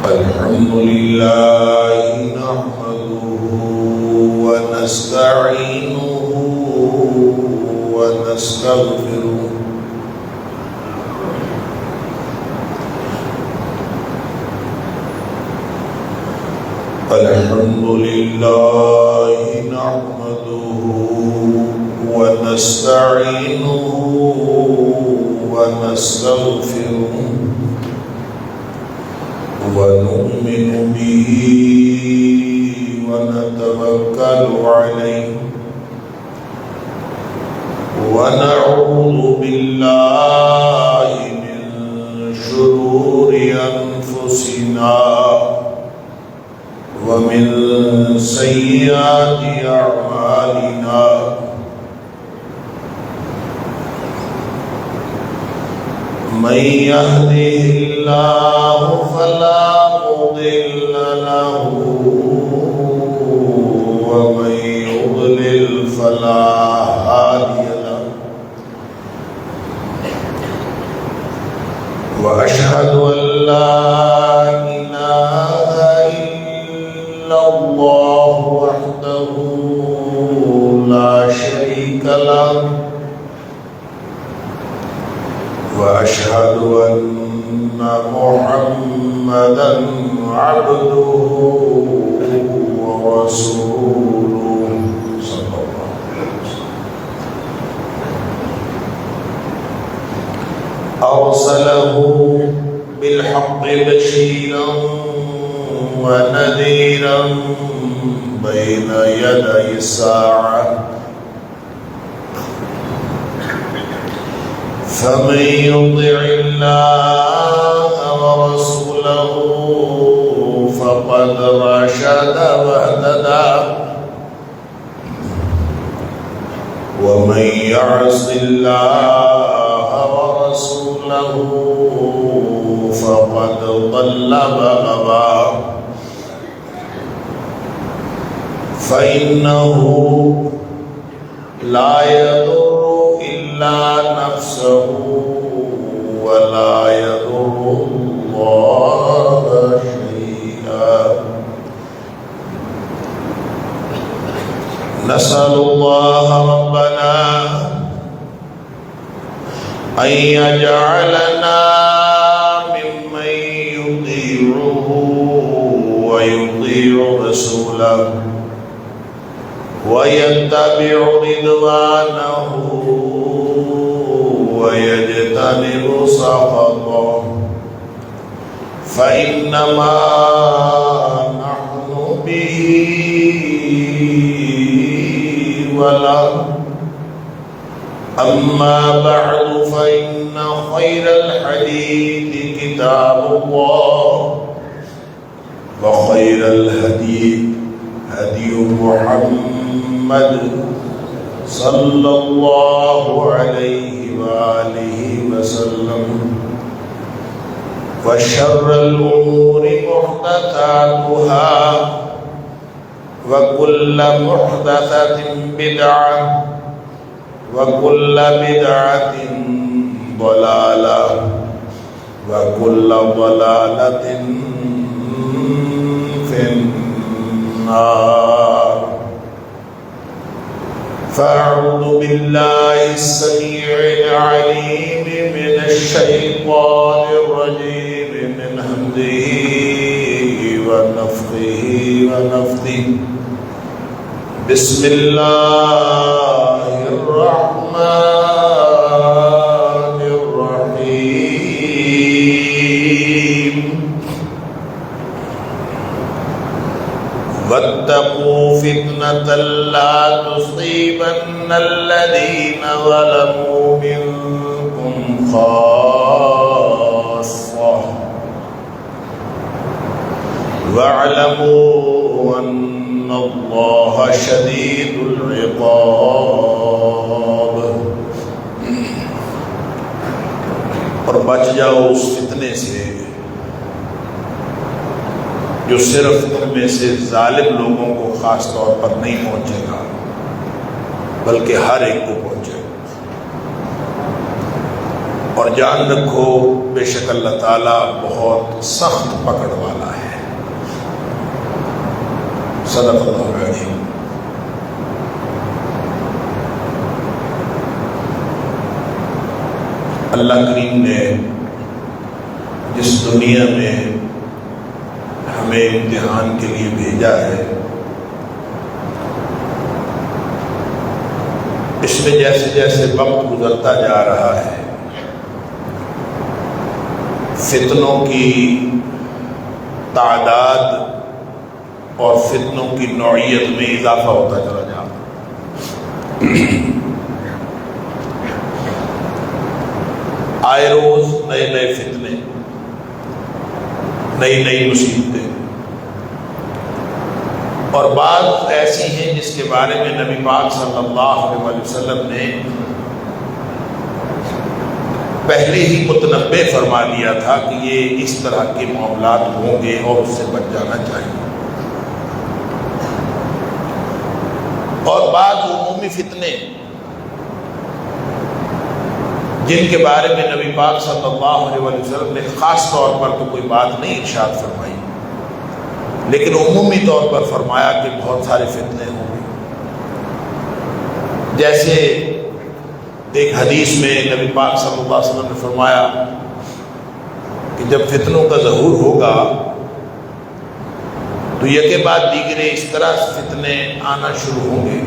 الحمد لله نحمده ونستعينه ونستغفره الحمد لله نحمده ونستعينه ونستغفره ونؤمن به ونتوكل عليه ونعوذ بالله من شرور أنفسنا ومن سيئات أعمالنا من يهده الله فلا مضل له ومن يضلل فلا هادي له وأشهد أن لا إله إلا الله وحده لا شريك له وأشهد أن محمدًا عبده ورسوله صلى الله عليه وسلم أرسله بالحق بشيرا ونذيرا بين يدي الساعة فمن يطع الله ورسوله فقد رشد واهتدى ومن يعص الله ورسوله فقد ضل وغوى فإنه لا يضر إلا نفسه ولا يضر الله شيئا نسأل الله ربنا أن يجعلنا ممن يطيعه ويطيع رسوله ويتبع رضوانه ويجتنب سخطه فإنما نحن به وله أما بعد فإن خير الحديث كتاب الله وخير الهدي هدي محمد صلى الله عليه وآله وسلم وشر الأمور محدثاتها وكل محدثة بدعة وكل بدعة ضلالة وكل ضلالة في النار فأعوذ بالله السميع العليم من الشيطان الرجيم من همزه ونفخه ونفثه بسم الله الرحمن الرحيم واتقوا فتنة لا تصيبن الذين ظلموا منكم خاصة واعلموا أن الله شديد العقاب اور بچ جاؤ اس فتنے سے جو صرف تم میں سے ظالم لوگوں کو خاص طور پر نہیں پہنچے گا بلکہ ہر ایک کو پہنچے گا۔ اور جان رکھو بے شک اللہ تعالیٰ بہت سخت پکڑ والا ہے۔ صدق اللہ العظیم۔ اللہ کریم نے جس دنیا میں ہمیں امتحان کے لیے بھیجا ہے، اس میں جیسے جیسے وقت گزرتا جا رہا ہے فتنوں کی تعداد اور فتنوں کی نوعیت میں اضافہ ہوتا چلا جا رہا ہے۔ آئے روز نئے نئے فتنے، نئی نئی مصیبتیں، اور بعض ایسی ہیں جس کے بارے میں نبی پاک صلی اللہ علیہ وسلم نے پہلے ہی متنبع فرما دیا تھا کہ یہ اس طرح کے معاملات ہوں گے اور اس سے بچ جانا چاہیے۔ اور بعض عمومی فتنے جن کے بارے میں نبی پاک صلی اللہ علیہ وسلم نے خاص طور پر تو کوئی بات نہیں ارشاد فرمائی، لیکن عمومی طور پر فرمایا کہ بہت سارے فتنے ہوں گے۔ جیسے ایک حدیث میں نبی پاک صلی اللہ علیہ وسلم نے فرمایا کہ جب فتنوں کا ظہور ہوگا تو یکے بعد دیگرے اس طرح فتنے آنا شروع ہوں گے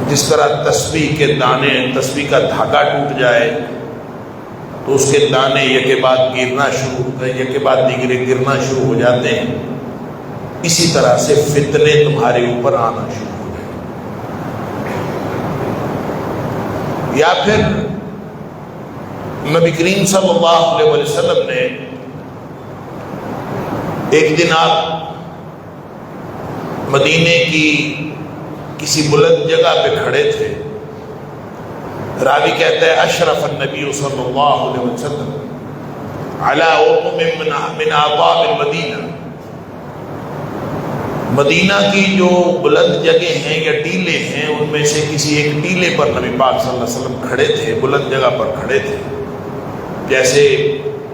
جس طرح تسبیح کے دانے، تسبیح کا دھاگا ٹوٹ جائے تو اس کے دانے یکے بعد گرنا شروع ہوتے ہیں، یکے بعد دیگرے گرنا شروع ہو جاتے ہیں، اسی طرح سے فتنے تمہارے اوپر آنا شروع ہو جائیں۔ یا پھر نبی کریم صلی اللہ علیہ وسلم نے ایک دن آپ مدینے کی کسی بلند جگہ پہ کھڑے تھے، راوی کہتا ہے اشرف النبی صلی اللہ علیہ وسلم علی اقم من اعقاب المدینہ، مدینہ کی جو بلند جگہ ہیں یا ٹیلے ہیں ان میں سے کسی ایک ٹیلے پر نبی پاک صلی اللہ علیہ وسلم کھڑے تھے، بلند جگہ پر کھڑے تھے، جیسے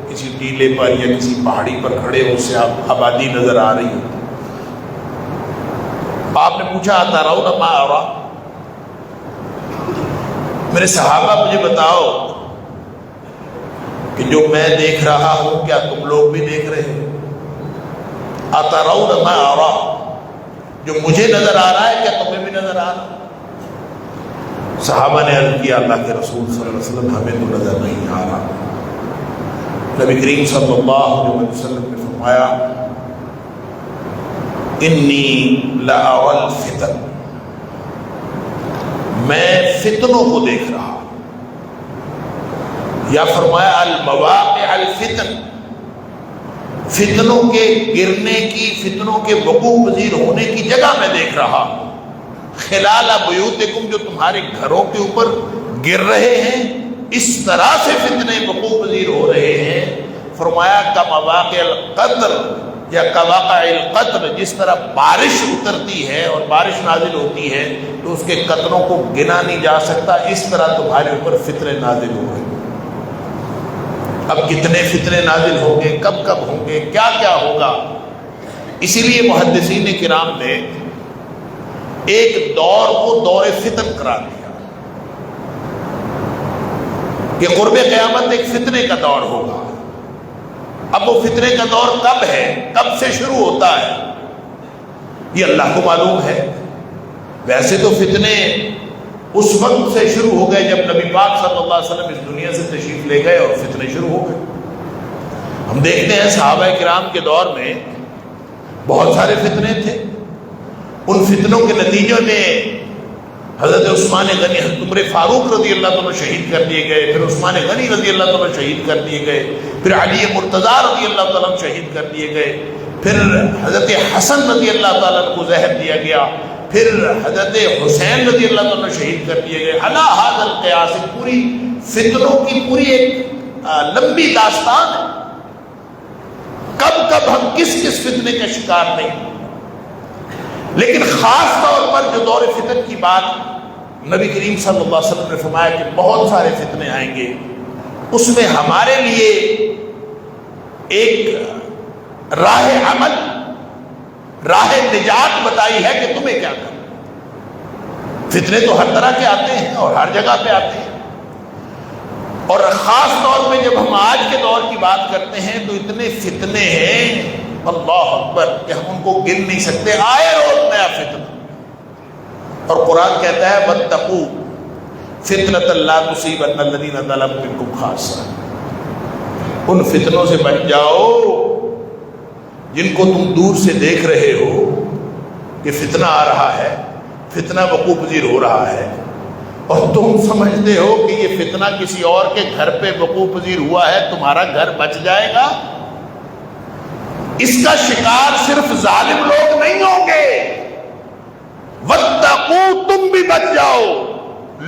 کسی ٹیلے پر یا کسی پہاڑی پر کھڑے ہو سے آپ آبادی نظر آ رہی ہو۔ آپ نے پوچھا اترون ما ارى، میرے صحابہ مجھے بتاؤ کہ جو میں دیکھ رہا ہوں کیا تم لوگ بھی دیکھ رہے ہو؟ اترون ما ارى، جو مجھے نظر آ رہا ہے کیا تمہیں بھی نظر آ رہا؟ صحابہ نے عرض کیا اللہ کے رسول صلی اللہ علیہ وسلم ہمیں تو نظر نہیں آ رہا۔ نبی کریم صلی اللہ علیہ وسلم نے فرمایا انی لأری الفتن، میں فتنوں کو دیکھ رہا، یا فرمایا المواقع الفتن، فتنوں کے گرنے کی، فتنوں کے وقوع پذیر ہونے کی جگہ میں دیکھ رہا ہوں، خلال بیوتکم، جو تمہارے گھروں کے اوپر گر رہے ہیں اس طرح سے فتنے وقوع پذیر ہو رہے ہیں۔ فرمایا کمواقع القطر یا کواقع القطر، جس طرح بارش اترتی ہے اور بارش نازل ہوتی ہے تو اس کے قطروں کو گنا نہیں جا سکتا، اس طرح تمہارے اوپر فتنے نازل ہو رہے ہیں۔ اب کتنے فتنے نازل ہوں گے، کب کب ہوں گے، کیا کیا ہوگا؟ اسی لیے محدثین کرام نے ایک دور کو دور فتن قرار دیا کہ قرب قیامت ایک فتنے کا دور ہوگا۔ اب وہ فتنے کا دور کب ہے، کب سے شروع ہوتا ہے، یہ اللہ کو معلوم ہے۔ ویسے تو فتنے اس وقت سے شروع ہو گئے جب نبی پاک صلی اللہ علیہ وسلم اس دنیا سے تشریف لے گئے اور فتنے شروع ہو گئے۔ ہم دیکھتے ہیں صحابہ کرام کے دور میں بہت سارے فتنے تھے، ان فتنوں کے نتیجے میں حضرت عثمان غنی، حضرت عمر فاروق رضی اللہ عنہ شہید کر دیے گئے، پھر عثمان غنی رضی اللہ عنہ شہید کر دیے گئے، پھر علی مرتضیٰ رضی اللہ تعالیٰ عنہ شہید کر دیے گئے، پھر حضرت حسن رضی اللہ تعالیٰ عنہ کو زہر دیا گیا، پھر حضرت حسین رضی اللہ عنہ شہید کر دیے گئے۔ علی ھذا القیاس، پوری فتنوں کی پوری ایک لمبی داستان ہے، کب کب ہم کس کس فتنے کا شکار نہیں۔ لیکن خاص طور پر جو دور فتن کی بات نبی کریم صلی اللہ علیہ وسلم نے فرمایا کہ بہت سارے فتنے آئیں گے، اس میں ہمارے لیے ایک راہ عمل، راہ نجات بتائی ہے کہ تمہیں کیا کرنا۔ فتنے تو ہر طرح کے آتے ہیں اور ہر جگہ پہ آتے ہیں، اور خاص طور پہ جب ہم آج کے دور کی بات کرتے ہیں تو اتنے فتنے ہیں اللہ اکبر کہ ہم ان کو گن نہیں سکتے، آئے روز نیا فتنہ۔ اور قرآن کہتا ہے واتقوا فتنۃ لا تصیبن الذین ظلموا منکم خاصہ، ان فتنوں سے بچ جاؤ جن کو تم دور سے دیکھ رہے ہو کہ فتنہ آ رہا ہے، فتنہ وقوع پذیر ہو رہا ہے، اور تم سمجھتے ہو کہ یہ فتنہ کسی اور کے گھر پہ وقوع پذیر ہوا ہے، تمہارا گھر بچ جائے گا۔ اس کا شکار صرف ظالم لوگ نہیں ہوں گے، واتقوا تم بھی بچ جاؤ،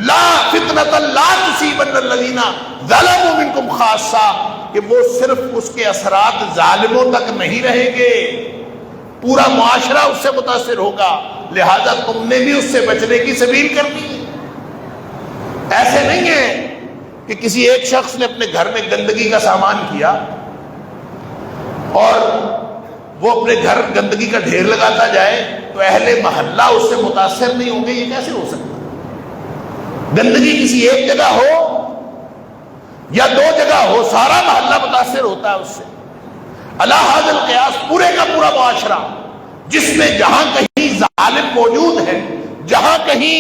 لا فتنۃ لا تصیبن الذین ظلموا منکم خاصہ، کہ وہ صرف اس کے اثرات ظالموں تک نہیں رہیں گے، پورا معاشرہ اس سے متاثر ہوگا، لہذا تم نے بھی اس سے بچنے کی سبیل کرنی ہے۔ ایسے نہیں ہے کہ کسی ایک شخص نے اپنے گھر میں گندگی کا سامان کیا اور وہ اپنے گھر گندگی کا ڈھیر لگاتا جائے تو اہل محلہ اس سے متاثر نہیں ہوں گے، یہ کیسے ہو سکتا؟ گندگی کسی ایک جگہ ہو یا دو جگہ ہو، سارا محلہ متاثر ہوتا ہے اس سے۔ علی ھذا القیاس پورے کا پورا معاشرہ جس میں جہاں کہیں ظالم موجود ہے، جہاں کہیں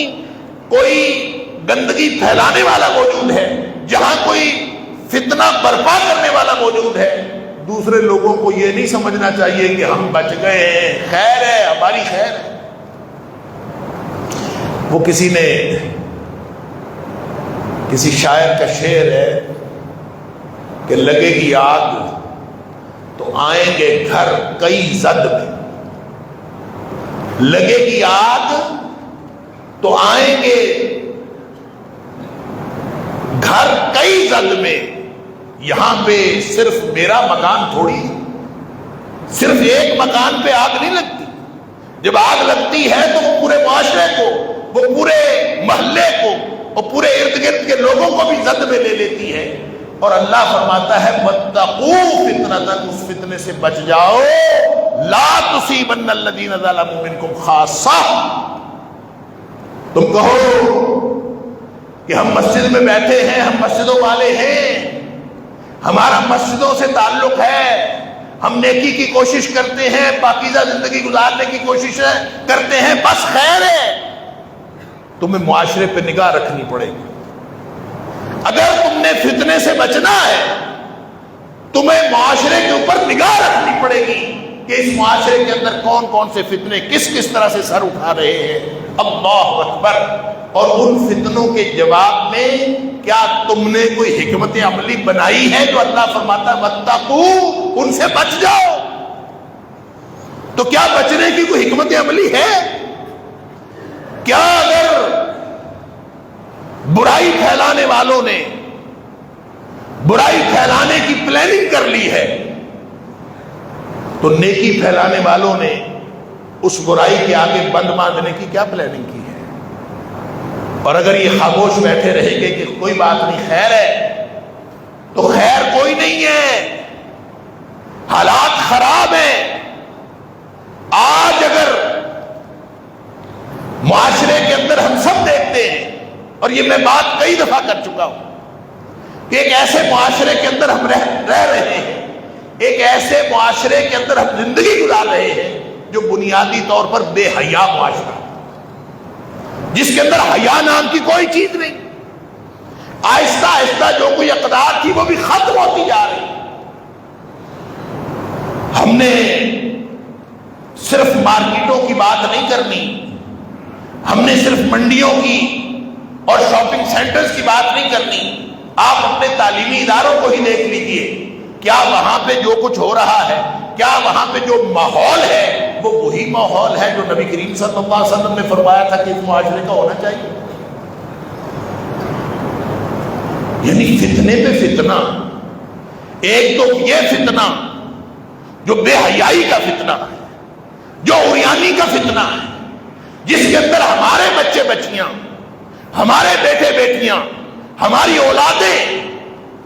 کوئی گندگی پھیلانے والا موجود ہے، جہاں کوئی فتنہ برپا کرنے والا موجود ہے، دوسرے لوگوں کو یہ نہیں سمجھنا چاہیے کہ ہم بچ گئے ہیں، خیر ہے، ہماری خیر ہے۔ وہ کسی شاعر کا شعر ہے کہ لگے گی آگ تو آئیں گے گھر کئی زد میں، لگے گی آگ تو آئیں گے گھر کئی زد میں، یہاں پہ صرف میرا مکان تھوڑی، صرف ایک مکان پہ آگ نہیں لگتی، جب آگ لگتی ہے تو وہ پورے معاشرے کو، وہ پورے محلے کو اور پورے ارد گرد کے لوگوں کو بھی زد میں لے لیتی ہے۔ اور اللہ فرماتا ہے واتقوا فتنۃ، اس فتنے سے بچ جاؤ، لا تصیبن الذین ظلموا منکم خاصہ۔ تم کہو کہ ہم مسجد میں بیٹھے ہیں، ہم مسجدوں والے ہیں، ہمارا مسجدوں سے تعلق ہے، ہم نیکی کی کوشش کرتے ہیں، پاکیزہ زندگی گزارنے کی کوشش کرتے ہیں، بس خیر ہے۔ تمہیں معاشرے پہ نگاہ رکھنی پڑے گی۔ اگر تم نے فتنے سے بچنا ہے، تمہیں معاشرے کے اوپر نگاہ رکھنی پڑے گی کہ اس معاشرے کے اندر کون کون سے فتنے کس کس طرح سے سر اٹھا رہے ہیں۔ اللہ اکبر۔ اور ان فتنوں کے جواب میں کیا تم نے کوئی حکمت عملی بنائی ہے؟ جو اللہ فرماتا ہے واتقوا، ان سے بچ جاؤ۔ تو کیا بچنے کی کوئی حکمت عملی ہے؟ کیا اگر برائی پھیلانے والوں نے برائی پھیلانے کی پلاننگ کر لی ہے تو نیکی پھیلانے والوں نے اس برائی کے آگے بند باندھنے کی کیا پلاننگ کی ہے؟ اور اگر یہ خاموش بیٹھے رہیں گے کہ کوئی بات نہیں، خیر ہے، تو خیر کوئی نہیں ہے، حالات خراب ہیں۔ آج اگر معاشرے کے اندر ہم سب دیکھتے ہیں، اور یہ میں بات کئی دفعہ کر چکا ہوں کہ ایک ایسے معاشرے کے اندر ہم رہ رہے ہیں، ایک ایسے معاشرے کے اندر ہم زندگی گزار رہے ہیں جو بنیادی طور پر بے حیا معاشرہ، جس کے اندر حیا نام کی کوئی چیز نہیں۔ آہستہ آہستہ جو کوئی اقدار تھی وہ بھی ختم ہوتی جا رہی۔ ہم نے صرف مارکیٹوں کی بات نہیں کرنی، ہم نے صرف منڈیوں کی اور شاپنگ سینٹرز کی بات نہیں کرنی۔ آپ اپنے تعلیمی اداروں کو ہی دیکھ لیجئے، کیا وہاں پہ جو کچھ ہو رہا ہے، کیا وہاں پہ جو ماحول ہے وہ وہی ماحول ہے جو نبی کریم صلی اللہ علیہ وسلم نے فرمایا تھا کہ اس معاشرے کا ہونا چاہیے؟ یعنی فتنے پہ فتنہ، ایک تو یہ فتنہ جو بے حیائی کا فتنہ ہے، جو عریانی کا فتنہ ہے، جس کے اندر ہمارے بچے بچیاں ہمارے بیٹے بیٹیاں، ہماری اولادیں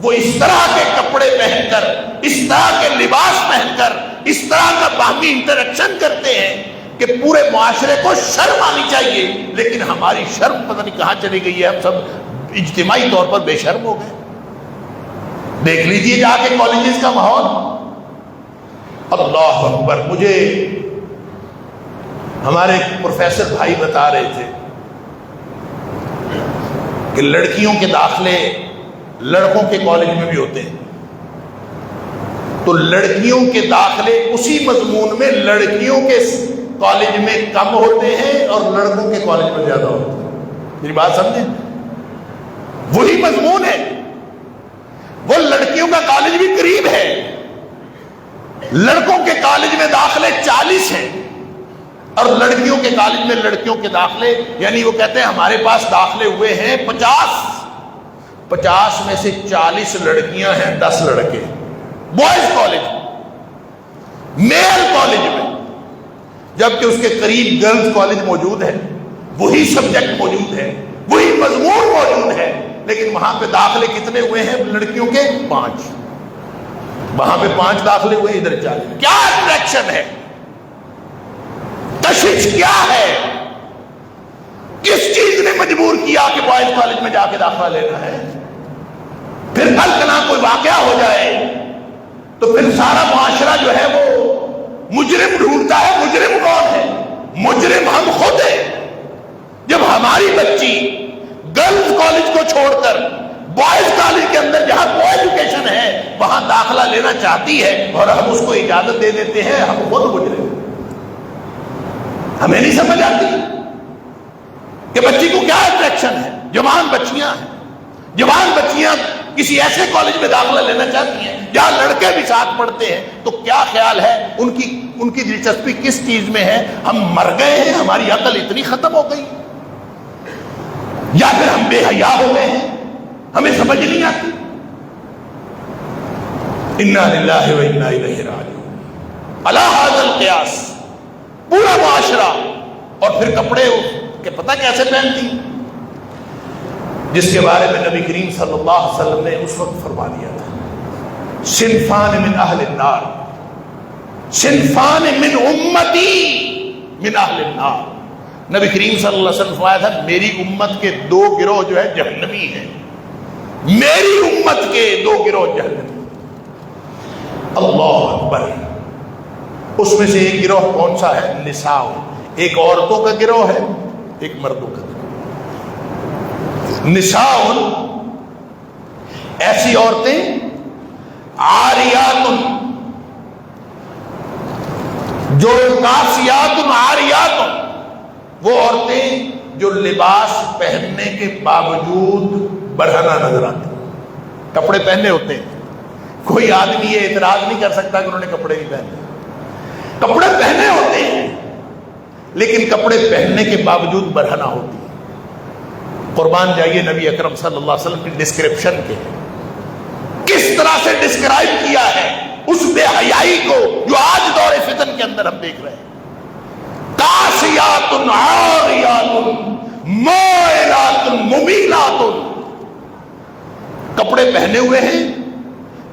وہ اس طرح کے کپڑے پہن کر، اس طرح کے لباس پہن کر، اس طرح کا باہمی انٹریکشن کرتے ہیں کہ پورے معاشرے کو شرم آنی چاہیے، لیکن ہماری شرم پتہ نہیں کہاں چلی گئی ہے، ہم سب اجتماعی طور پر بے شرم ہو گئے۔ دیکھ لیجئے جا کے کالجز کا ماحول۔ اللہ اکبر، مجھے ہمارے پروفیسر بھائی بتا رہے تھے کہ لڑکیوں کے داخلے لڑکوں کے کالج میں بھی ہوتے ہیں، تو لڑکیوں کے داخلے اسی مضمون میں لڑکیوں کے کالج میں کم ہوتے ہیں اور لڑکوں کے کالج میں زیادہ ہوتے ہیں۔ میری بات سمجھیں، وہی مضمون ہے، وہ لڑکیوں کا کالج بھی قریب ہے، لڑکوں کے کالج میں داخلے 40 ہیں اور لڑکیوں کے کالج میں لڑکیوں کے داخلے، یعنی وہ کہتے ہیں ہمارے پاس داخلے ہوئے ہیں 50 میں سے 40 لڑکیاں ہیں، 10 لڑکے، بوائز کالج، میل کالج میں، جبکہ اس کے قریب گرلز کالج موجود ہے، وہی سبجیکٹ موجود ہے، وہی مضمون موجود ہے، لیکن وہاں پہ داخلے کتنے ہوئے ہیں لڑکیوں کے؟ 5۔ وہاں پہ 5 داخلے ہوئے، ادھر 40۔ کیا اٹریکشن ہے؟ کشش کیا ہے؟ کس چیز نے مجبور کیا کہ بوائز کالج میں جا کے داخلہ لینا ہے؟ پھر کل کنا کوئی واقعہ ہو جائے تو پھر سارا معاشرہ جو ہے وہ مجرم ڈھونڈتا ہے۔ مجرم کون ہے؟ مجرم ہم خود ہیں۔ جب ہماری بچی گرلز کالج کو چھوڑ کر بوائز کالج کے اندر جہاں کو ایجوکیشن ہے وہاں داخلہ لینا چاہتی ہے اور ہم اس کو اجازت دے دیتے ہیں، ہم خود مجرم۔ ہمیں نہیں سمجھ آتی کہ بچی کو کیا اٹریکشن ہے۔ جوان بچیاں ہیں، جوان بچیاں کسی ایسے کالج میں داخلہ لینا چاہتی ہیں جہاں لڑکے بھی ساتھ پڑھتے ہیں، تو کیا خیال ہے ان کی دلچسپی کس چیز میں ہے؟ ہم مر گئے ہیں، ہماری عقل اتنی ختم ہو گئی، یا پھر ہم بے حیا ہو گئے ہیں، ہمیں سمجھ نہیں آتی۔ انا للہ و انا الیہ راجعون۔ علی ھذا القیاس پورا معاشرہ، اور پھر کپڑے کہ پتہ کیسے پہنتی، جس کے بارے میں نبی کریم صلی اللہ علیہ وسلم نے اس وقت فرما دیا تھا، صنفان من اہل النار، صنفان من امتی من اہل النار۔ نبی کریم صلی اللہ علیہ وسلم فرمایا تھا میری امت کے 2 گروہ جو ہے جہنمی ہیں، میری امت کے 2 گروہ جہنمی۔ اللہ اکبر۔ اس میں سے ایک گروہ کون سا ہے؟ نساء، ایک عورتوں کا گروہ ہے، ایک مردوں کا گروہ۔ نساء ایسی عورتیں، عاریات جو کاسیات عاریات، وہ عورتیں جو لباس پہننے کے باوجود برہنہ نظر آتی، کپڑے پہنے ہوتے ہیں، کوئی آدمی یہ اعتراض نہیں کر سکتا کہ انہوں نے کپڑے نہیں پہنے، کپڑے پہنے ہوتے ہیں لیکن کپڑے پہننے کے باوجود برہنہ ہوتی ہے۔ قربان جائیے نبی اکرم صلی اللہ علیہ وسلم کی ڈسکرپشن کے، کس طرح سے ڈسکرائب کیا ہے اس بے حیائی کو جو آج دور فتن کے اندر ہم دیکھ رہے ہیں۔ کاسیات عاریات مائلات ممیلات، کپڑے پہنے ہوئے ہیں،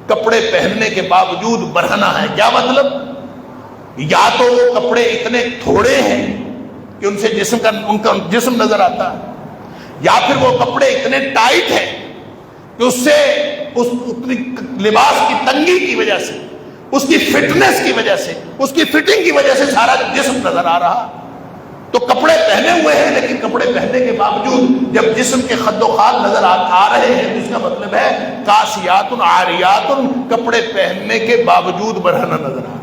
کپڑے پہننے کے باوجود برہنہ ہے۔ کیا مطلب؟ یا تو وہ کپڑے اتنے تھوڑے ہیں کہ ان سے ان کا جسم نظر آتا ہے، یا پھر وہ کپڑے اتنے ٹائٹ ہیں کہ اس سے اتنی لباس کی تنگی کی وجہ سے، اس کی فٹنس کی وجہ سے، اس کی فٹنگ کی وجہ سے سارا جسم نظر آ رہا۔ تو کپڑے پہنے ہوئے ہیں لیکن کپڑے پہننے کے باوجود جب جسم کے خد و خال نظر آ رہے ہیں تو اس کا مطلب ہے کاسیات عاریات، کپڑے پہننے کے باوجود برہنہ نظر آ رہے۔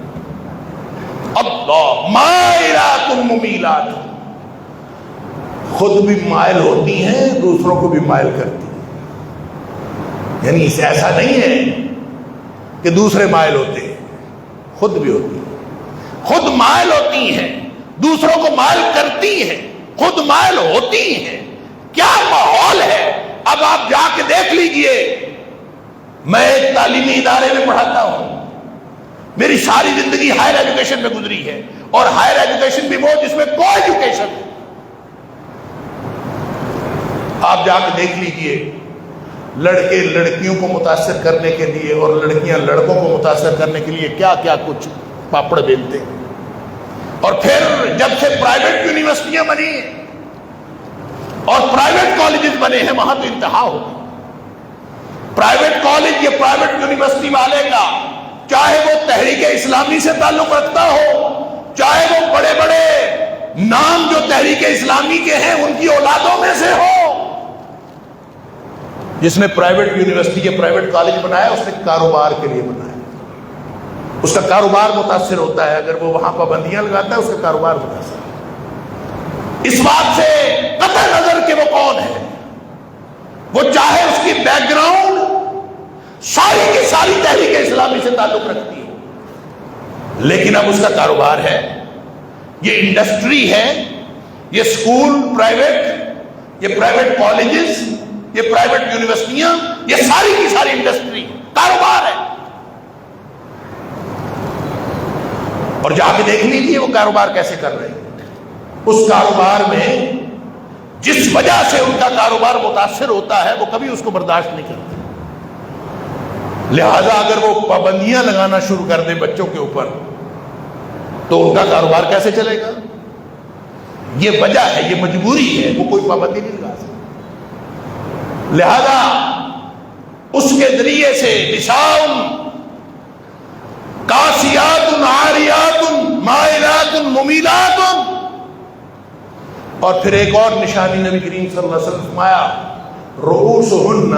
اللہ، مائلات ممیلات، خود بھی مائل ہوتی ہیں، دوسروں کو بھی مائل کرتی ہیں۔ یعنی اسے ایسا نہیں ہے کہ دوسرے مائل ہوتے ہیں، خود بھی ہوتی ہیں، خود مائل ہوتی ہیں، دوسروں کو مائل کرتی ہیں، خود مائل ہوتی ہیں۔ کیا ماحول ہے! اب آپ جا کے دیکھ لیجئے، میں ایک تعلیمی ادارے میں پڑھاتا ہوں، میری ساری زندگی ہائر ایجوکیشن میں گزری ہے، اور ہائر ایجوکیشن بھی وہ جس میں کو ایجوکیشن ہے۔ آپ جا کے دیکھ لیجئے، لڑکے لڑکیوں کو متاثر کرنے کے لیے اور لڑکیاں لڑکوں کو متاثر کرنے کے لیے کیا کیا کچھ پاپڑ بیلتے ہیں۔ اور پھر جب سے پرائیویٹ یونیورسٹیاں بنی ہیں اور پرائیویٹ کالجز بنے ہیں، وہاں تو انتہا ہو گئی۔ پرائیویٹ کالج یا پرائیویٹ یونیورسٹی والے کا، چاہے وہ تحریک اسلامی سے تعلق رکھتا ہو، چاہے وہ بڑے بڑے نام جو تحریک اسلامی کے ہیں ان کی اولادوں میں سے ہو، جس نے پرائیویٹ یونیورسٹی یا پرائیویٹ کالج بنایا اس نے کاروبار کے لیے بنایا، اس کا کاروبار متاثر ہوتا ہے۔ اگر وہ وہاں پابندیاں لگاتا ہے اس کا کاروبار متاثر ہوتا ہے۔ اس بات سے قطع نظر کہ وہ کون ہے، وہ چاہے اس کی بیک گراؤنڈ ساری کی ساری تحریک اسلامی سے تعلق رکھتی ہے، لیکن اب اس کا کاروبار ہے، یہ انڈسٹری ہے، یہ اسکول پرائیویٹ، یہ پرائیویٹ کالجز، یہ پرائیویٹ یونیورسٹیاں، یہ ساری کی ساری انڈسٹری کاروبار ہے۔ اور جا کے دیکھ لیجیے وہ کاروبار کیسے کر رہے ہیں۔ اس کاروبار میں جس وجہ سے ان کا کاروبار متاثر ہوتا ہے وہ کبھی اس کو برداشت نہیں کرتے، لہذا اگر وہ پابندیاں لگانا شروع کر دے بچوں کے اوپر تو ان کا کاروبار کیسے چلے گا؟ یہ وجہ ہے، یہ مجبوری ہے، وہ کوئی پابندی نہیں لگا سکتا۔ لہذا اس کے ذریعے سے نساء کاسیات عاریات مائلات ممیلات، اور پھر ایک اور نشانی نبی کریم صلی اللہ علیہ وسلم فرمایا رؤوسہن،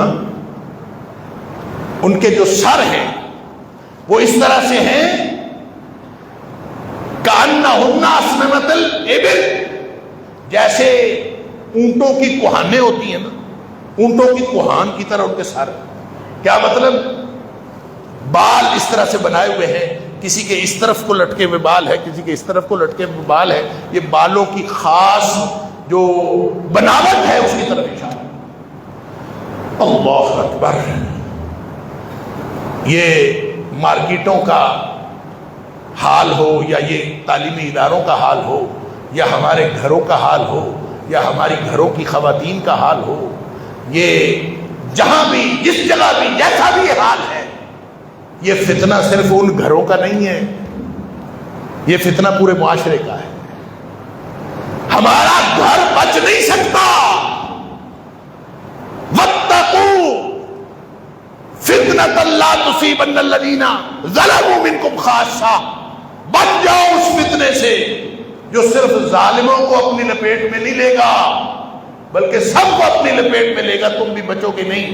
ان کے جو سر ہیں وہ اس طرح سے ہیں کأنہن اسنمۃ الابل، جیسے اونٹوں کی کوہانیں ہوتی ہیں نا، اونٹوں کی کوہان کی طرح ان کے سر۔ کیا مطلب؟ بال اس طرح سے بنائے ہوئے ہیں، کسی کے اس طرف کو لٹکے ہوئے بال ہے، کسی کے اس طرف کو لٹکے ہوئے بال ہے، یہ بالوں کی خاص جو بناوٹ ہے اس کی طرف اشارہ۔ اللہ اکبر! یہ مارکیٹوں کا حال ہو یا یہ تعلیمی اداروں کا حال ہو یا ہمارے گھروں کا حال ہو یا ہماری گھروں کی خواتین کا حال ہو، یہ جہاں بھی جس جگہ بھی جیسا بھی یہ حال ہے، یہ فتنہ صرف ان گھروں کا نہیں ہے، یہ فتنہ پورے معاشرے کا ہے۔ ہمارا گھر بچ نہیں سکتا۔ واتقوا فتنة لا تصيبن الذين ظلموا منكم خاصة، بچ جاؤ اس فتنے سے جو صرف ظالموں کو اپنی لپیٹ میں نہیں لے گا بلکہ سب کو اپنی لپیٹ میں لے گا۔ تم بھی بچو گے نہیں،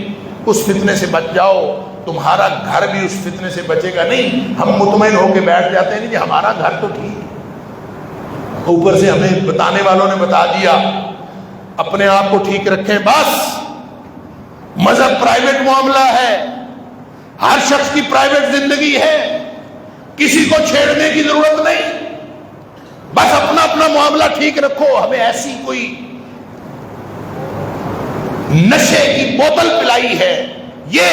اس فتنے سے بچ جاؤ، تمہارا گھر بھی اس فتنے سے بچے گا نہیں۔ ہم مطمئن ہو کے بیٹھ جاتے ہیں کہ ہمارا گھر تو ٹھیک ہے، اوپر سے ہمیں بتانے والوں نے بتا دیا، اپنے آپ کو ٹھیک رکھیں بس۔ مذہب پرائیویٹ معاملہ ہے، ہر شخص کی پرائیویٹ زندگی ہے، کسی کو چھیڑنے کی ضرورت نہیں، بس اپنا اپنا معاملہ ٹھیک رکھو۔ ہمیں ایسی کوئی نشے کی بوتل پلائی ہے یہ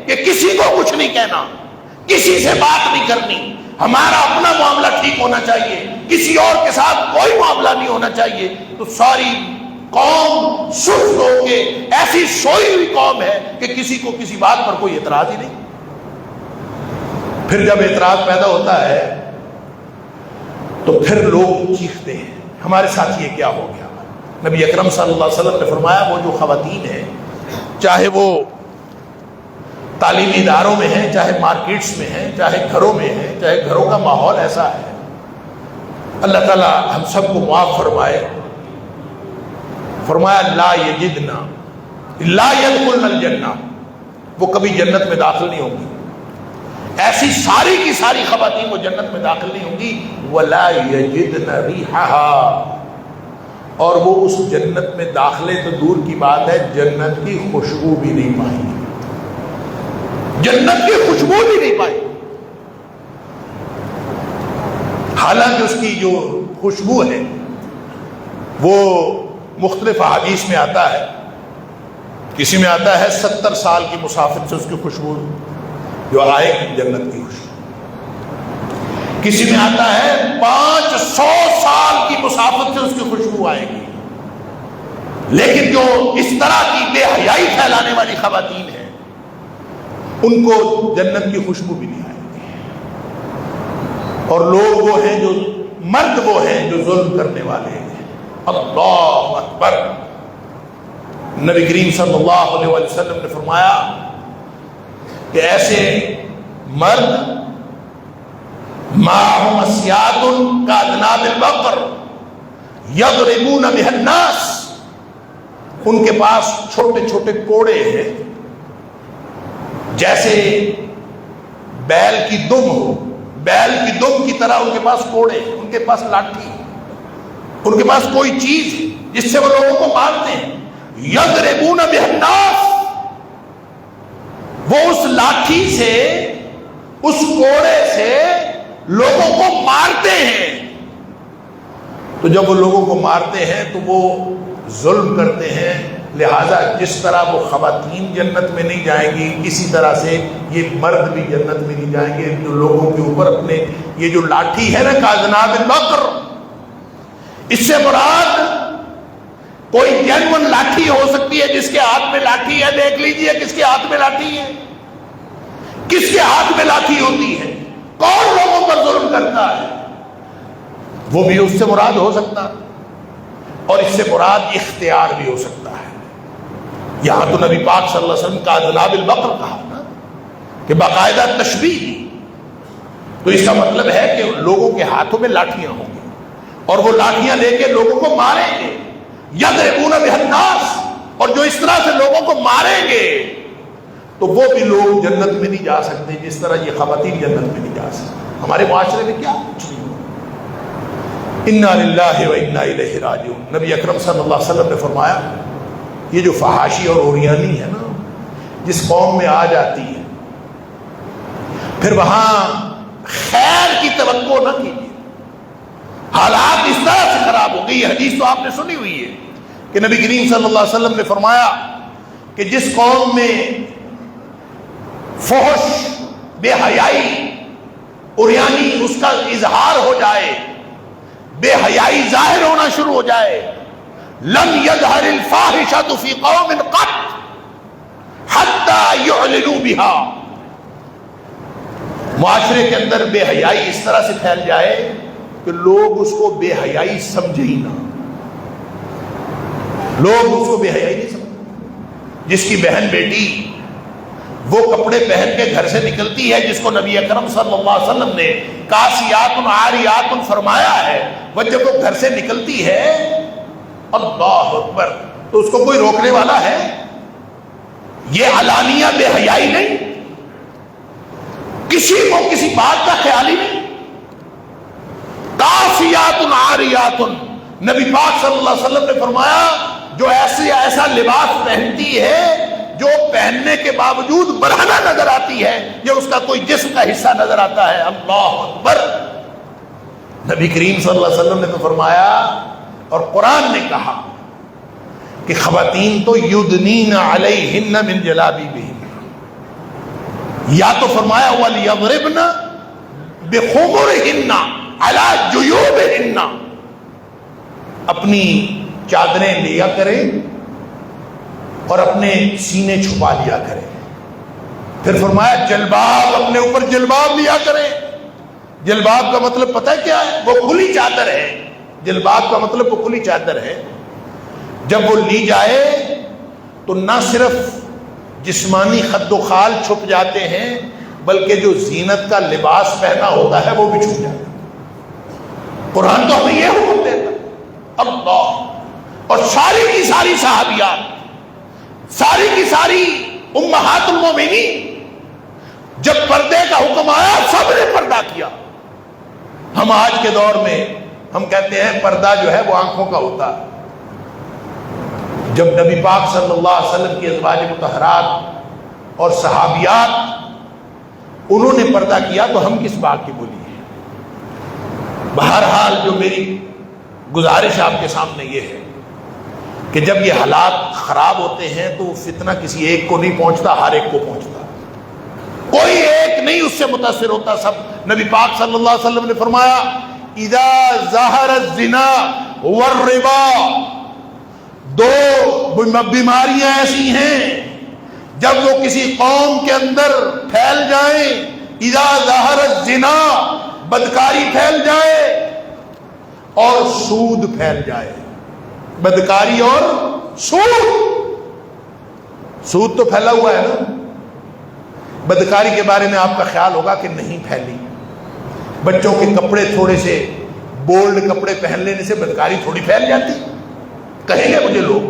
کہ کسی کو کچھ نہیں کہنا، کسی سے بات نہیں کرنی، ہمارا اپنا معاملہ ٹھیک ہونا چاہیے، کسی اور کے ساتھ کوئی معاملہ نہیں ہونا چاہیے۔ تو ساری قوم سست ہو کے ایسی سوئی ہوئی قوم ہے کہ کسی کو کسی بات پر کوئی اعتراض ہی نہیں۔ پھر جب اعتراض پیدا ہوتا ہے تو پھر لوگ چیختے ہیں ہمارے ساتھ یہ کیا ہو گیا۔ نبی اکرم صلی اللہ علیہ وسلم نے فرمایا وہ جو خواتین ہیں، چاہے وہ تعلیمی اداروں میں ہیں، چاہے مارکیٹس میں ہیں، چاہے گھروں میں ہیں، چاہے گھروں کا ماحول ایسا ہے، اللہ تعالیٰ ہم سب کو معاف فرمائے۔ فرمایا لا یجدنا لا يدخلن الجنہ، وہ کبھی جنت میں داخل نہیں ہوں گی، ایسی ساری کی ساری خواتین وہ جنت میں داخل نہیں ہوں گی۔ ولا یجدن ریحھا، اور وہ اس جنت میں داخلے تو دور کی بات ہے، جنت کی خوشبو بھی نہیں پائیں گی، جنت کی خوشبو بھی نہیں پائیں گی۔ حالانکہ اس کی جو خوشبو ہے وہ مختلف احادیث میں آتا ہے، کسی میں آتا ہے 70 سال کی مسافت سے اس کی خوشبو جو آئے گی جنت کی خوشبو، کسی میں آتا ہے 500 سال کی مسافت سے اس کی خوشبو آئے گی۔ لیکن جو اس طرح خواتین ہیں ان کو جنت کی خوشبو بھی نہیں آئے گی، اور لوگ وہ ہیں جو مرد وہ ہیں جو ظلم کرنے والے ہیں۔ اللہ اکبر۔ نبی کریم صلی اللہ علیہ وسلم نے فرمایا کہ ایسے مرد معهم اسیاد کاذناب البقر یضربون بها الناس، ان کے پاس چھوٹے چھوٹے کوڑے ہیں جیسے بیل کی دم ہو، بیل کی دم کی طرح ان کے پاس کوڑے ہیں، ان کے پاس لاٹھی، ان کے پاس کوئی چیز جس سے وہ لوگوں کو مارتے ہیں۔ یضربون بها الناس، وہ اس لاٹھی سے، اس کوڑے سے لوگوں کو مارتے ہیں۔ تو جب وہ لوگوں کو مارتے ہیں تو وہ ظلم کرتے ہیں، لہذا جس طرح وہ خواتین جنت میں نہیں جائیں گی اسی طرح سے یہ مرد بھی جنت میں نہیں جائیں گے، جو لوگوں کے اوپر اپنے یہ جو لاٹھی ہے نا کاذناب البقر، اس سے مراد کوئی جینون لاٹھی ہو سکتی ہے، جس کے ہاتھ میں لاٹھی ہے دیکھ لیجئے کس کے ہاتھ میں لاٹھی ہے، کس کے ہاتھ میں لاٹھی ہوتی ہے، کون لوگوں پر ظلم کرتا ہے، وہ بھی اس سے مراد ہو سکتا ہے، اور اس سے مراد اختیار بھی ہو سکتا ہے۔ یہاں تو نبی پاک صلی اللہ علیہ وسلم کا کاذناب البقر کہا نا کہ باقاعدہ تشبیہ، تو اس کا مطلب ہے کہ لوگوں کے ہاتھوں میں لاٹھیاں ہوں گی اور وہ لاٹھیاں لے کے لوگوں کو ماریں گے، یضربون بها الناس، اور جو اس طرح سے لوگوں کو ماریں گے تو وہ بھی لوگ جنت میں نہیں جا سکتے جس طرح یہ خواتین جنت میں نہیں جا سکتے۔ ہمارے معاشرے میں کیا کچھ نہیں ہو۔ انا للہ و انا الیہ راجعون۔ نبی اکرم صلی اللہ علیہ وسلم نے فرمایا یہ جو فحاشی اور عریانی ہے نا جس قوم میں آ جاتی ہے، پھر وہاں خیر کی توقع نہ کیجیے، حالات اس طرح سے خراب ہو گئی۔ یہ حدیث تو آپ نے سنی ہوئی ہے کہ نبی کریم صلی اللہ علیہ وسلم نے فرمایا کہ جس قوم میں فحش، بے حیائی، عریانی اس کا اظہار ہو جائے، بے حیائی ظاہر ہونا شروع ہو جائے، لم يظهر الفاحشة في قوم قط حتى يعلنوا بها، معاشرے کے اندر بے حیائی اس طرح سے پھیل جائے کہ لوگ اس کو بے حیائی سمجھے ہی نہ، لوگ اس کو بے حیائی نہیں سمجھتے۔ جس کی بہن بیٹی وہ کپڑے پہن کے گھر سے نکلتی ہے جس کو نبی اکرم صلی اللہ علیہ وسلم نے کاسیات عاریات فرمایا ہے، وہ جب وہ گھر سے نکلتی ہے اللہ اکبر تو اس کو کوئی روکنے والا ہے؟ یہ علانیہ بے حیائی نہیں، کسی کو کسی بات کا خیال ہی نہیں۔ کاسیات عاریات، نبی پاک صلی اللہ علیہ وسلم نے فرمایا جو ایسا لباس پہنتی ہے جو پہننے کے باوجود برہنہ نظر آتی ہے یا اس کا کوئی جسم کا حصہ نظر آتا ہے۔ اللہ اکبر۔ نبی کریم صلی اللہ علیہ وسلم نے تو فرمایا اور قرآن نے کہا کہ خواتین تو یدنین علیہن من جلابیبہن، یا تو فرمایا وَلْيَضْرِبْنَ بِخُمُرِهِنَّ عَلَى جُيُوبِهِنَّ، اپنی چادریں لیا کریں اور اپنے سینے چھپا لیا کریں۔ پھر فرمایا جلباب، اپنے اوپر جلباب لیا کریں۔ جلباب کا مطلب پتہ ہے کیا ہے؟ وہ کھلی چادر ہے۔ جلباب کا مطلب وہ کھلی چادر ہے، جب وہ لی جائے تو نہ صرف جسمانی خد و خال چھپ جاتے ہیں بلکہ جو زینت کا لباس پہنا ہوتا ہے وہ بھی چھپ جاتا ہے۔ قرآن تو ہمیں یہ حکم دیتا ہے۔ اللہ، اور ساری کی ساری صحابیات، ساری کی ساری امہات المومنین، جب پردے کا حکم آیا سب نے پردہ کیا۔ ہم آج کے دور میں ہم کہتے ہیں پردہ جو ہے وہ آنکھوں کا ہوتا ہے۔ جب نبی پاک صلی اللہ علیہ وسلم کی ازواج مطہرات اور صحابیات انہوں نے پردہ کیا تو ہم کس بات کی بولی ہے؟ بہرحال جو میری گزارش آپ کے سامنے یہ ہے کہ جب یہ حالات خراب ہوتے ہیں تو فتنہ کسی ایک کو نہیں پہنچتا، ہر ایک کو پہنچتا، کوئی ایک نہیں اس سے متاثر ہوتا، سب۔ نبی پاک صلی اللہ علیہ وسلم نے فرمایا اذا ظہر الزنا والربا، دو بیماریاں ایسی ہیں جب وہ کسی قوم کے اندر پھیل جائیں، اذا ظہر الزنا، بدکاری پھیل جائے اور سود پھیل جائے، بدکاری اور سود تو پھیلا ہوا ہے نا. بدکاری کے بارے میں آپ کا خیال ہوگا کہ نہیں پھیلی. بچوں کے کپڑے تھوڑے سے بولڈ کپڑے پہن لینے سے بدکاری تھوڑی پھیل جاتی؟ کہیں گے مجھے لوگ.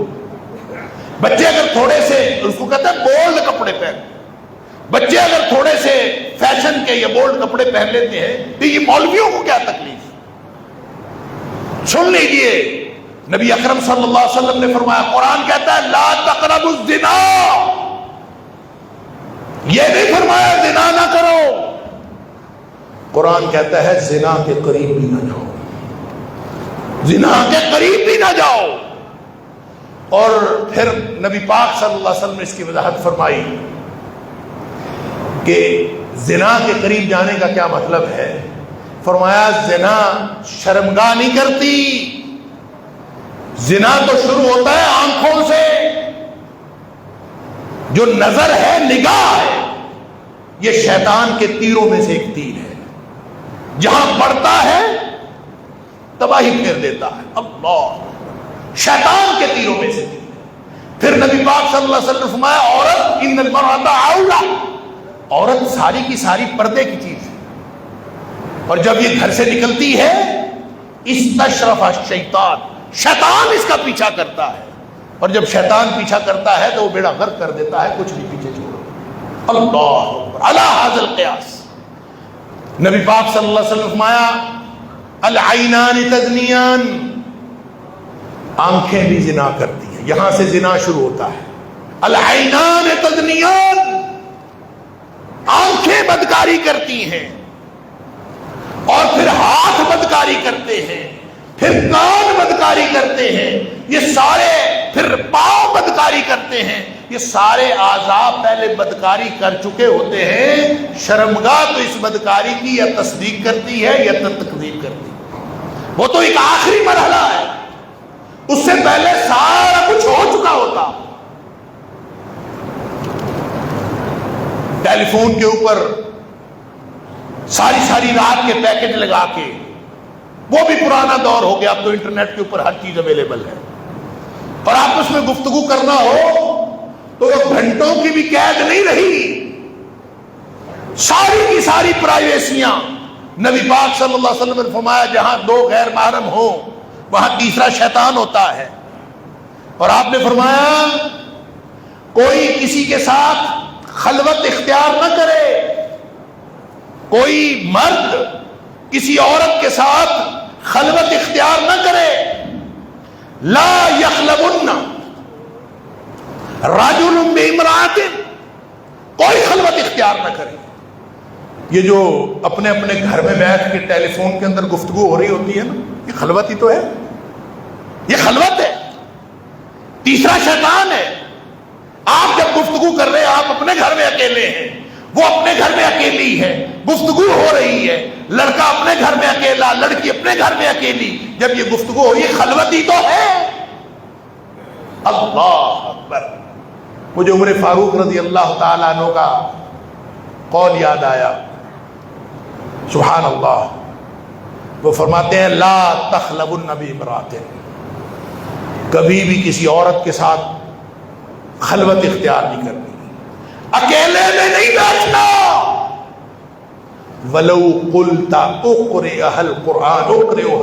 بچے اگر تھوڑے سے، اس کو کہتے ہیں بولڈ کپڑے پہن، بچے اگر تھوڑے سے فیشن کے یا بولڈ کپڑے پہن لیتے ہیں تو یہ مولویوں کو کیا تکلیف؟ سن لیجئے، نبی اکرم صلی اللہ علیہ وسلم نے فرمایا، قرآن کہتا ہے لا تقربوا الزنا، یہ نہیں فرمایا زنا نہ کرو. قرآن کہتا ہے زنا کے قریب بھی نہ جاؤ، زنا کے قریب بھی نہ جاؤ. اور پھر نبی پاک صلی اللہ علیہ وسلم نے اس کی وضاحت فرمائی کہ زنا کے قریب جانے کا کیا مطلب ہے. فرمایا زنا شرمگاہ نہیں کرتی، زنا تو شروع ہوتا ہے آنکھوں سے. جو نظر ہے، نگاہ ہے، یہ شیطان کے تیروں میں سے ایک تیر ہے، جہاں پڑتا ہے تباہی پھیر دیتا ہے. اللہ، شیطان کے تیروں میں سے تیر. پھر نبی پاک صلی اللہ علیہ وسلم نے فرمایا عورت، ان المرأۃ عورۃ، عورت ساری کی ساری پردے کی چیز ہے، اور جب یہ گھر سے نکلتی ہے استشرف الشیطان، شیطان اس کا پیچھا کرتا ہے، اور جب شیطان پیچھا کرتا ہے تو وہ بیڑا غرق کر دیتا ہے، کچھ نہیں پیچھے چھوڑو. اللہ علی ھذا القیاس. نبی پاک صلی اللہ علیہ وسلم نے فرمایا العینان تزنیان، آنکھیں بھی زنا کرتی ہیں. یہاں سے زنا شروع ہوتا ہے. العینان تزنیان، آنکھیں بدکاری کرتی ہیں، اور پھر ہاتھ بدکاری کرتے ہیں، پھر کان بدکاری کرتے ہیں، یہ سارے، پھر پاؤں بدکاری کرتے ہیں. یہ سارے اعضاء پہلے بدکاری کر چکے ہوتے ہیں. شرمگاہ تو اس بدکاری کی یا تصدیق کرتی ہے یا تکذیب کرتی ہے. وہ تو ایک آخری مرحلہ ہے، اس سے پہلے سارا کچھ ہو چکا ہوتا. ٹیلی فون کے اوپر ساری رات کے پیکج لگا کے، وہ بھی پرانا دور ہو گیا. اب تو انٹرنیٹ کے اوپر ہر چیز اویلیبل ہے، اور آپ اس میں گفتگو کرنا ہو تو وہ گھنٹوں کی بھی قید نہیں رہی. ساری کی ساری پرائیویسیاں. نبی پاک صلی اللہ علیہ وسلم نے فرمایا جہاں دو غیر محرم ہوں وہاں تیسرا شیطان ہوتا ہے. اور آپ نے فرمایا کوئی کسی کے ساتھ خلوت اختیار نہ کرے، کوئی مرد کسی عورت کے ساتھ خلوت اختیار نہ کرے. لا یخلون رجل بامرأۃ، کوئی خلوت اختیار نہ کرے. یہ جو اپنے اپنے گھر میں بیٹھ کے ٹیلی فون کے اندر گفتگو ہو رہی ہوتی ہے نا، یہ خلوت ہی تو ہے، یہ خلوت ہے. تیسرا شیطان ہے. آپ جب گفتگو کر رہے ہیں، آپ اپنے گھر میں اکیلے ہیں، وہ اپنے گھر میں اکیلی ہے، گفتگو ہو رہی ہے، لڑکا اپنے گھر میں اکیلا، لڑکی اپنے گھر میں اکیلی، جب یہ گفتگو ہو، یہ خلوت ہی تو ہے. اللہ اکبر. مجھے عمر فاروق رضی اللہ تعالیٰ عنہ کا قول یاد آیا، سبحان اللہ. وہ فرماتے ہیں لا تخلون بامرأۃ، کبھی بھی کسی عورت کے ساتھ خلوت اختیار نہیں کرنی، اکیلے میں نہیں بیٹھنا. ولو قلت اقرئها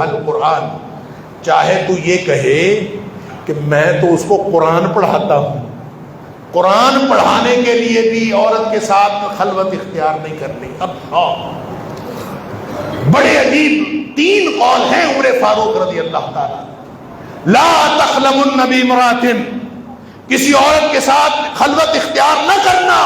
القرآن، چاہے تو یہ کہے کہ میں تو اس کو قرآن پڑھاتا ہوں، قرآن پڑھانے کے لیے بھی عورت کے ساتھ خلوت اختیار نہیں کرنی. اللہ، بڑے عجیب 3 قول ہیں عمر فاروق رضی اللہ تعالیٰ. لا تخلون بامرأۃ، کسی عورت کے ساتھ خلوت اختیار نہ کرنا.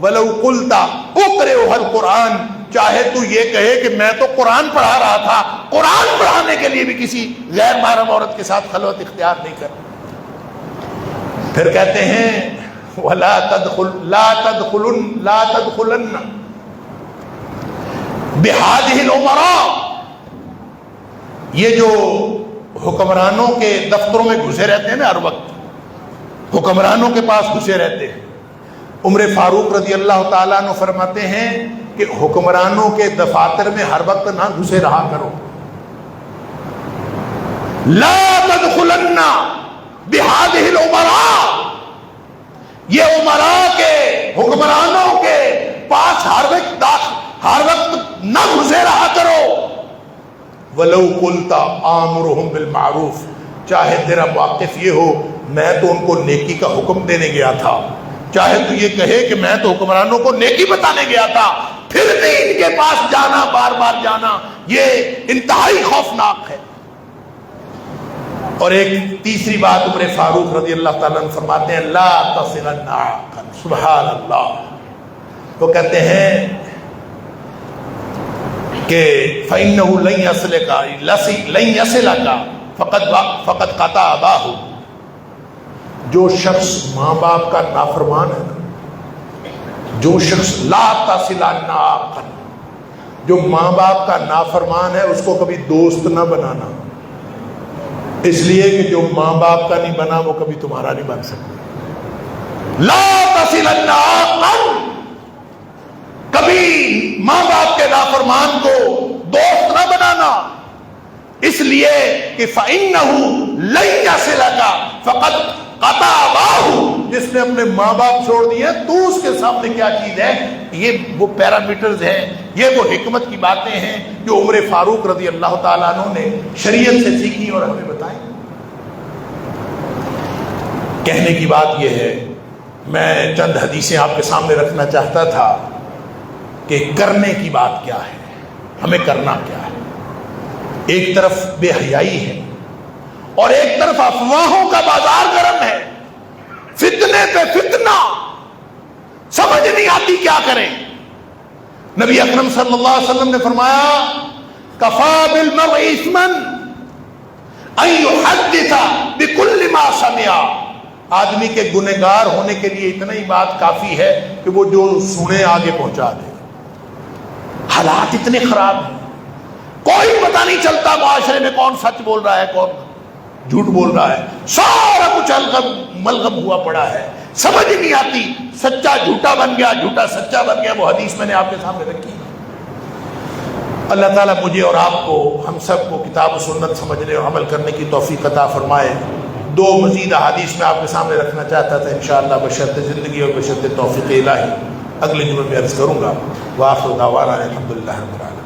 ولو قلت اقرئها القرآن، چاہے تو یہ کہے کہ میں تو قرآن پڑھا رہا تھا، قرآن پڑھانے کے لیے بھی کسی غیر محرم عورت کے ساتھ خلوت اختیار نہیں کرنا. پھر کہتے ہیں ولا تدخلن بهذه الامراء، یہ جو حکمرانوں کے دفتروں میں گھسے رہتے ہیں نا، ہر وقت حکمرانوں کے پاس گھسے رہتے ہیں، عمر فاروق رضی اللہ تعالیٰ عنہ فرماتے ہیں کہ حکمرانوں کے دفاتر میں ہر وقت نہ گھسے رہا کرو. لا تدخلن بهذه الامراء، یہ امراء کے حکمرانوں کے پاس ہر وقت نہ گھسے رہا کرو. ولو قلت آمرهم بالمعروف، چاہے تیرا موقف یہ ہو میں تو ان کو نیکی کا حکم دینے گیا تھا، چاہے تو یہ کہے کہ میں تو حکمرانوں کو نیکی بتانے گیا تھا، پھر بھی ان کے پاس جانا، بار بار جانا، یہ انتہائی خوفناک ہے. اور ایک تیسری بات عمر فاروق رضی اللہ تعالیٰ عنہ فرماتے ہیں لا تصلن عاقا. سبحان اللہ. وہ کہتے ہیں کہ فإنه لن يصلك فقد قطع أباه. جو شخص ماں باپ کا نافرمان ہے، جو شخص لا تصلن عاقا، جو ماں باپ کا نافرمان ہے اس کو کبھی دوست نہ بنانا، اس لیے کہ جو ماں باپ کا نہیں بنا وہ کبھی تمہارا نہیں بن سکتا. لا تصلن عاقا، کبھی ماں باپ کے نافرمان کو دوست نہ بنانا، اس لیے کہ فإنه لن يصلك فقد قطع أباه. جس نے اپنے ماں باپ چھوڑ دیے تو اس کے سامنے کیا چیز ہے. یہ وہ پیرامیٹرز ہیں، یہ وہ حکمت کی باتیں ہیں جو عمر فاروق رضی اللہ تعالیٰ عنہ نے شریعت سے سیکھی اور ہمیں بتائیں. کہنے کی بات یہ ہے، میں چند حدیثیں آپ کے سامنے رکھنا چاہتا تھا کہ کرنے کی بات کیا ہے، ہمیں کرنا کیا ہے. ایک طرف بے حیائی ہے اور ایک طرف افواہوں کا بازار گرم ہے، فتنے پہ فتنہ، سمجھ نہیں آتی کیا کریں. نبی اکرم صلی اللہ علیہ وسلم نے فرمایا کفا بالمرء اثما ان يحدث بكل ما سمع. آدمی کے گنہگار ہونے کے لیے اتنا ہی بات کافی ہے کہ وہ جو سنے آگے پہنچا دے. حالات اتنے خراب ہیں، کوئی پتہ نہیں چلتا معاشرے میں کون سچ بول رہا ہے کون جھوٹ بول رہا ہے. سارا کچھ ملغم ہوا پڑا ہے، سمجھ نہیں آتی. سچا جھوٹا بن گیا، جھوٹا سچا بن گیا. وہ حدیث میں نے آپ کے سامنے رکھی. اللہ تعالیٰ مجھے اور آپ کو، ہم سب کو کتاب و سنت سمجھنے اور عمل کرنے کی توفیق عطا فرمائے. دو مزید احادیث میں آپ کے سامنے رکھنا چاہتا تھا انشاءاللہ بشرط زندگی اور بشرط توفیق الہی اگلے جمعے میں عرض کروں گا. وآخر دعوانا الحمدللہ رب العالمین.